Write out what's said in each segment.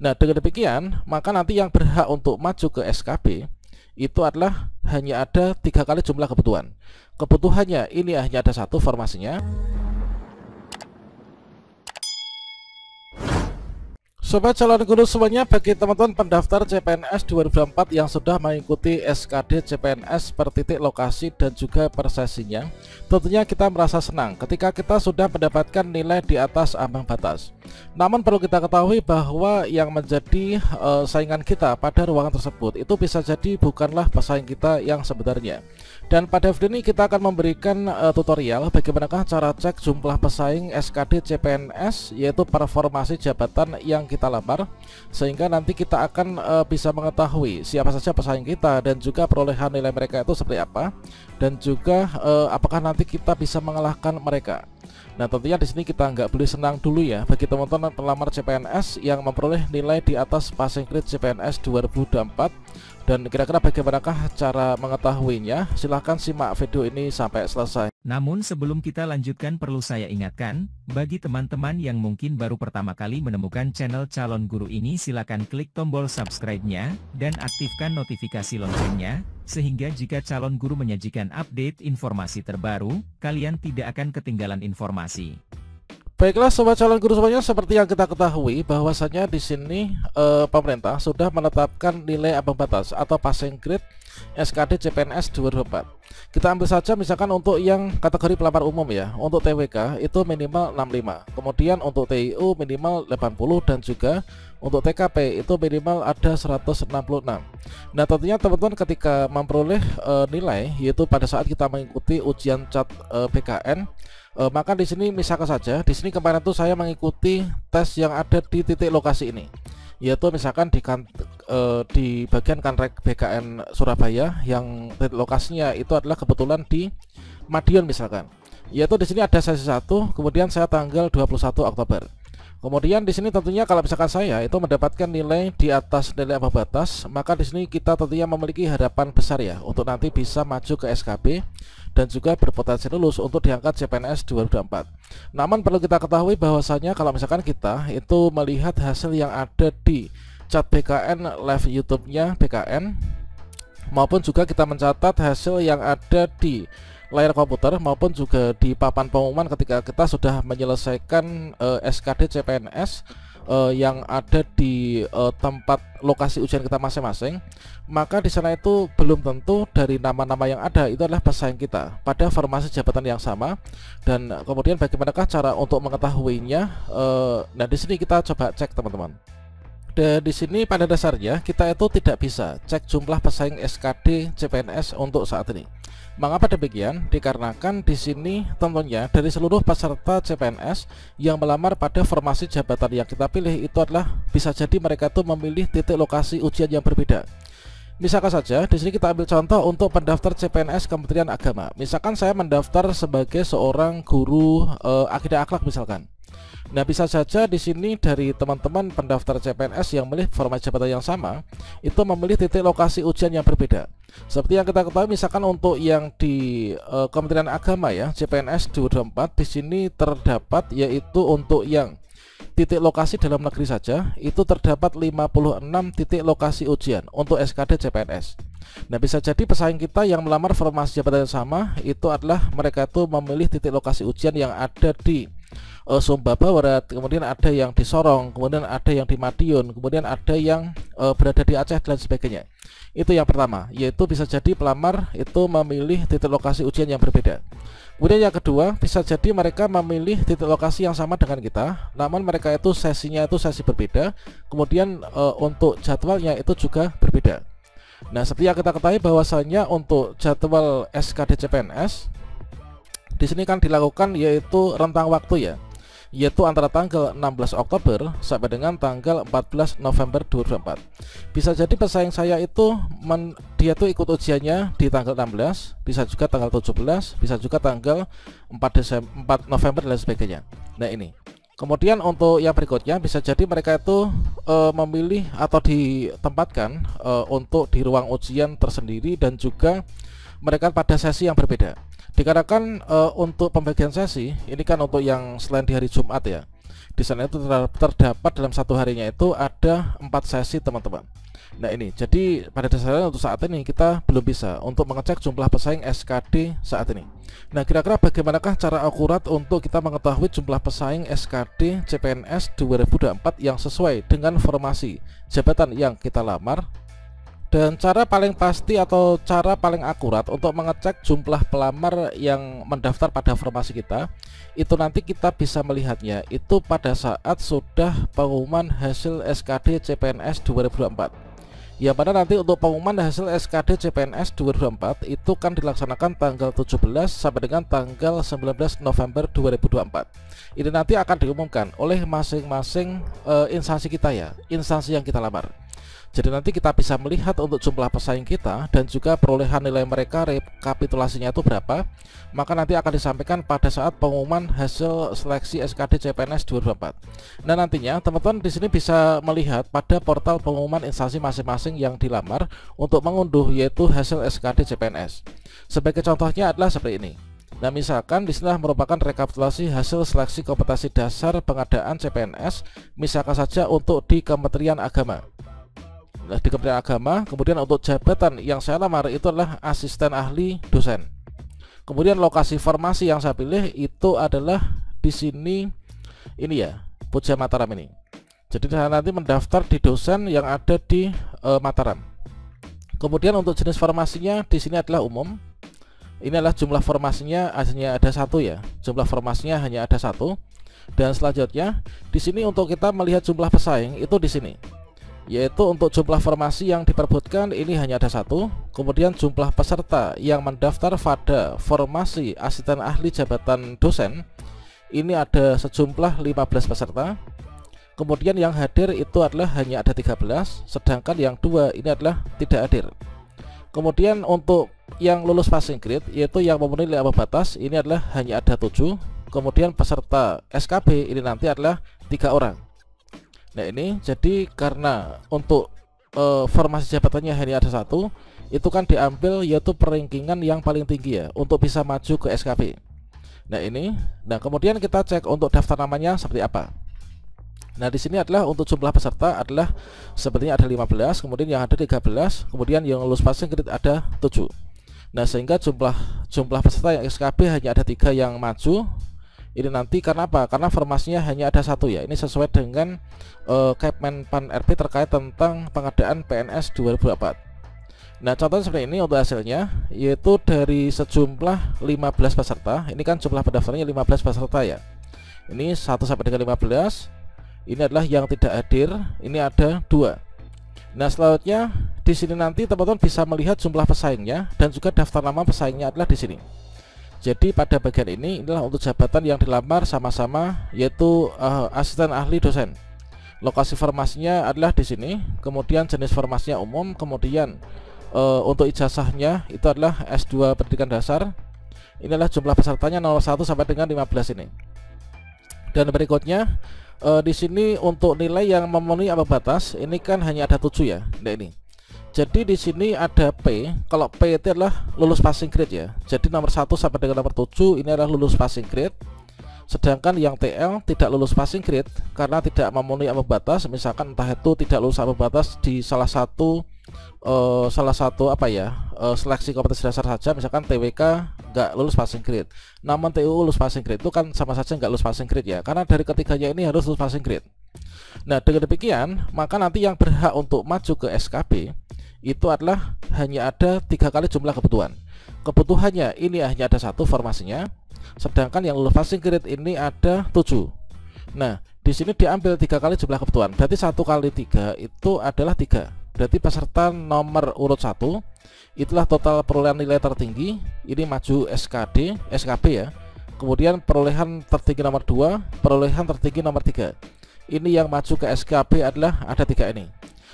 Nah, dengan demikian, maka nanti yang berhak untuk maju ke SKB itu adalah hanya ada 3 kali jumlah kebutuhan. Kebutuhannya ini hanya ada satu formasinya. Sobat calon guru semuanya, bagi teman-teman pendaftar CPNS 2024 yang sudah mengikuti SKD CPNS per titik lokasi dan juga per sesinya, tentunya kita merasa senang ketika kita sudah mendapatkan nilai di atas ambang batas. Namun perlu kita ketahui bahwa yang menjadi saingan kita pada ruangan tersebut itu bisa jadi bukanlah pesaing kita yang sebenarnya. Dan pada video ini kita akan memberikan tutorial bagaimanakah cara cek jumlah pesaing SKD CPNS, yaitu per formasi jabatan yang kita lamar, sehingga nanti kita akan bisa mengetahui siapa saja pesaing kita dan juga perolehan nilai mereka itu seperti apa, dan juga apakah nanti kita bisa mengalahkan mereka. Nah, tentunya di sini kita nggak boleh senang dulu ya bagi teman-teman pelamar CPNS yang memperoleh nilai di atas passing grade CPNS 2024. Dan kira-kira bagaimanakah cara mengetahuinya? Silahkan simak video ini sampai selesai. Namun sebelum kita lanjutkan, perlu saya ingatkan, bagi teman-teman yang mungkin baru pertama kali menemukan channel Calon Guru ini, silakan klik tombol subscribe-nya dan aktifkan notifikasi loncengnya, sehingga jika Calon Guru menyajikan update informasi terbaru, kalian tidak akan ketinggalan informasi. Baiklah sobat calon guru semuanya, seperti yang kita ketahui bahwasanya di sini pemerintah sudah menetapkan nilai ambang batas atau passing grade SKD CPNS 2024. Kita ambil saja misalkan untuk yang kategori pelamar umum ya. Untuk TWK itu minimal 65. Kemudian untuk TIU minimal 80 dan juga untuk TKP itu minimal ada 166. Nah, tentunya teman-teman ketika memperoleh nilai, yaitu pada saat kita mengikuti ujian CAT BKN, maka di sini misalkan saja di sini kemarin tuh saya mengikuti tes yang ada di titik lokasi ini, yaitu misalkan di bagian Kanrek BKN Surabaya yang titik lokasinya itu adalah kebetulan di Madiun misalkan. Yaitu di sini ada sesi 1, kemudian saya tanggal 21 Oktober. Kemudian di sini tentunya kalau misalkan saya itu mendapatkan nilai di atas nilai ambang batas, maka di sini kita tentunya memiliki harapan besar ya untuk nanti bisa maju ke SKB dan juga berpotensi lulus untuk diangkat CPNS 2024. Namun perlu kita ketahui bahwasanya kalau misalkan kita itu melihat hasil yang ada di chat BKN live YouTube-nya BKN, maupun juga kita mencatat hasil yang ada di layar komputer maupun juga di papan pengumuman ketika kita sudah menyelesaikan SKD CPNS yang ada di tempat lokasi ujian kita masing-masing, maka di sana itu belum tentu dari nama-nama yang ada itu adalah pesaing kita pada formasi jabatan yang sama. Dan kemudian bagaimanakah cara untuk mengetahuinya? Nah, di sini kita coba cek teman-teman. Dan di sini pada dasarnya kita itu tidak bisa cek jumlah pesaing SKD CPNS untuk saat ini. Mengapa demikian? Dikarenakan di sini tentunya dari seluruh peserta CPNS yang melamar pada formasi jabatan yang kita pilih itu adalah bisa jadi mereka itu memilih titik lokasi ujian yang berbeda. Misalkan saja di sini kita ambil contoh untuk pendaftar CPNS Kementerian Agama. Misalkan saya mendaftar sebagai seorang guru akidah akhlak misalkan. Nah, bisa saja di sini dari teman-teman pendaftar CPNS yang memilih formasi jabatan yang sama itu memilih titik lokasi ujian yang berbeda. Seperti yang kita ketahui misalkan untuk yang di Kementerian Agama ya, CPNS 2024 di sini terdapat yaitu untuk yang titik lokasi dalam negeri saja itu terdapat 56 titik lokasi ujian untuk SKD CPNS. Nah, bisa jadi pesaing kita yang melamar formasi jabatan yang sama itu adalah mereka itu memilih titik lokasi ujian yang ada di Sumba Barat, kemudian ada yang di Sorong, kemudian ada yang di Madiun, kemudian ada yang berada di Aceh dan sebagainya. Itu yang pertama, yaitu bisa jadi pelamar itu memilih titik lokasi ujian yang berbeda. Kemudian yang kedua, bisa jadi mereka memilih titik lokasi yang sama dengan kita, namun mereka itu sesinya itu sesi berbeda, kemudian untuk jadwalnya itu juga berbeda. Nah, seperti yang kita ketahui bahwasanya untuk jadwal SKD CPNS di sini kan dilakukan yaitu rentang waktu ya, yaitu antara tanggal 16 Oktober sampai dengan tanggal 14 November 2024. Bisa jadi pesaing saya itu dia tuh ikut ujiannya di tanggal 16, bisa juga tanggal 17, bisa juga tanggal 4 November dan sebagainya. Nah, ini. Kemudian untuk yang berikutnya bisa jadi mereka itu memilih atau ditempatkan untuk di ruang ujian tersendiri dan juga mereka pada sesi yang berbeda. Dikarenakan untuk pembagian sesi ini kan untuk yang selain di hari Jumat ya, Di sana itu terdapat dalam satu harinya itu ada 4 sesi teman-teman. Nah ini, jadi pada dasarnya untuk saat ini kita belum bisa untuk mengecek jumlah pesaing SKD saat ini. Nah kira-kira bagaimanakah cara akurat untuk kita mengetahui jumlah pesaing SKD CPNS 2024 yang sesuai dengan formasi jabatan yang kita lamar? Dan cara paling pasti atau cara paling akurat untuk mengecek jumlah pelamar yang mendaftar pada formasi kita, itu nanti kita bisa melihatnya itu pada saat sudah pengumuman hasil SKD CPNS 2024. Ya, pada nanti untuk pengumuman hasil SKD CPNS 2024 itu kan dilaksanakan tanggal 17 sampai dengan tanggal 19 November 2024. Ini nanti akan diumumkan oleh masing-masing instansi kita ya, instansi yang kita lamar. Jadi nanti kita bisa melihat untuk jumlah pesaing kita dan juga perolehan nilai mereka, rekapitulasinya itu berapa. Maka nanti akan disampaikan pada saat pengumuman hasil seleksi SKD CPNS 2024. Nah nantinya teman-teman di sini bisa melihat pada portal pengumuman instansi masing-masing yang dilamar untuk mengunduh yaitu hasil SKD CPNS. Sebagai contohnya adalah seperti ini. Nah misalkan disinilah merupakan rekapitulasi hasil seleksi kompetensi dasar pengadaan CPNS, misalkan saja untuk di Kementerian Agama. Nah, di Kementerian Agama, kemudian untuk jabatan yang saya lamar itu adalah asisten ahli dosen. Kemudian lokasi formasi yang saya pilih itu adalah di sini, ini ya, Puja Mataram ini. Jadi saya nanti mendaftar di dosen yang ada di Mataram. Kemudian untuk jenis formasinya di sini adalah umum. Ini adalah jumlah formasinya hanya ada satu ya, jumlah formasinya hanya ada satu. Dan selanjutnya di sini untuk kita melihat jumlah pesaing itu di sini. Yaitu untuk jumlah formasi yang diperebutkan ini hanya ada satu. Kemudian jumlah peserta yang mendaftar pada formasi asisten ahli jabatan dosen ini ada sejumlah 15 peserta. Kemudian yang hadir itu adalah hanya ada 13, sedangkan yang 2 ini adalah tidak hadir. Kemudian untuk yang lulus passing grade yaitu yang memenuhi nilai ambang batas ini adalah hanya ada 7. Kemudian peserta SKB ini nanti adalah 3 orang. Nah ini jadi karena untuk formasi jabatannya hanya ada satu, itu kan diambil yaitu perankingan yang paling tinggi ya untuk bisa maju ke SKB. Nah ini, nah kemudian kita cek untuk daftar namanya seperti apa. Nah di sini adalah untuk jumlah peserta adalah sepertinya ada 15, kemudian yang ada 13, kemudian yang lulus passing grade ada 7. Nah sehingga jumlah peserta yang SKB hanya ada 3 yang maju. Ini nanti karena apa? Karena formasinya hanya ada satu ya. Ini sesuai dengan Kemenpan RB terkait tentang pengadaan PNS 2024. Nah contohnya seperti ini untuk hasilnya, yaitu dari sejumlah 15 peserta. Ini kan jumlah pendaftarnya 15 peserta ya. Ini 1 sampai dengan 15. Ini adalah yang tidak hadir. Ini ada 2. Nah selanjutnya di sini nanti teman-teman bisa melihat jumlah pesaingnya dan juga daftar nama pesaingnya adalah di sini. Jadi pada bagian ini adalah untuk jabatan yang dilamar sama-sama yaitu asisten ahli dosen. Lokasi formasinya adalah di sini. Kemudian jenis formasinya umum. Kemudian untuk ijazahnya itu adalah S2 Pendidikan Dasar. Ini adalah jumlah pesertanya 01 sampai dengan 15 ini. Dan berikutnya di sini untuk nilai yang memenuhi ambang batas ini kan hanya ada 7 ya. Nah ini. Jadi di sini ada P. Kalau P itu adalah lulus passing grade ya. Jadi nomor 1 sampai dengan nomor 7 ini adalah lulus passing grade. Sedangkan yang TL tidak lulus passing grade karena tidak memenuhi ambang batas. Misalkan entah itu tidak lulus ambang batas di salah satu seleksi kompetensi dasar saja. Misalkan TWK nggak lulus passing grade, namun TU lulus passing grade, itu kan sama saja nggak lulus passing grade ya. Karena dari ketiganya ini harus lulus passing grade. Nah dengan demikian maka nanti yang berhak untuk maju ke SKB itu adalah hanya ada 3 kali jumlah kebutuhan. Kebutuhannya ini hanya ada 1 formasinya, sedangkan yang lulus passing grade ini ada 7. Nah di sini diambil 3 kali jumlah kebutuhan, berarti 1 kali 3 itu adalah 3. Berarti peserta nomor urut 1 itulah total perolehan nilai tertinggi, ini maju SKB ya. Kemudian perolehan tertinggi nomor 2, perolehan tertinggi nomor 3. Ini yang maju ke SKB adalah ada 3 ini.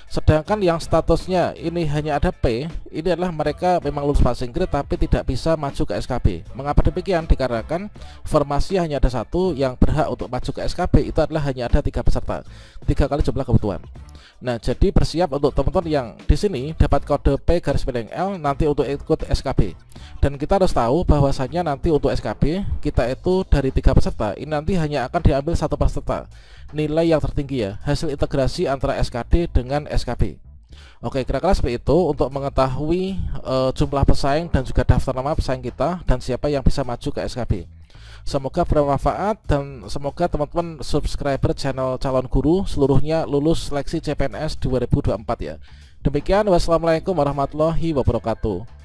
Sedangkan yang statusnya ini hanya ada P, ini adalah mereka memang lulus passing grade tapi tidak bisa maju ke SKB. Mengapa demikian? Dikarenakan formasi hanya ada 1, yang berhak untuk maju ke SKB itu adalah hanya ada 3 peserta, 3 kali jumlah kebutuhan. Nah, jadi bersiap untuk teman-teman yang di sini dapat kode P_L nanti untuk ikut SKB. Dan kita harus tahu bahwasanya nanti untuk SKB kita itu dari 3 peserta ini nanti hanya akan diambil 1 peserta nilai yang tertinggi ya, hasil integrasi antara SKD dengan SKB. Oke, kira-kira seperti itu untuk mengetahui jumlah pesaing dan juga daftar nama pesaing kita dan siapa yang bisa maju ke SKB. Semoga bermanfaat dan semoga teman-teman subscriber channel Calon Guru seluruhnya lulus seleksi CPNS 2024 ya. Demikian, wassalamualaikum warahmatullahi wabarakatuh.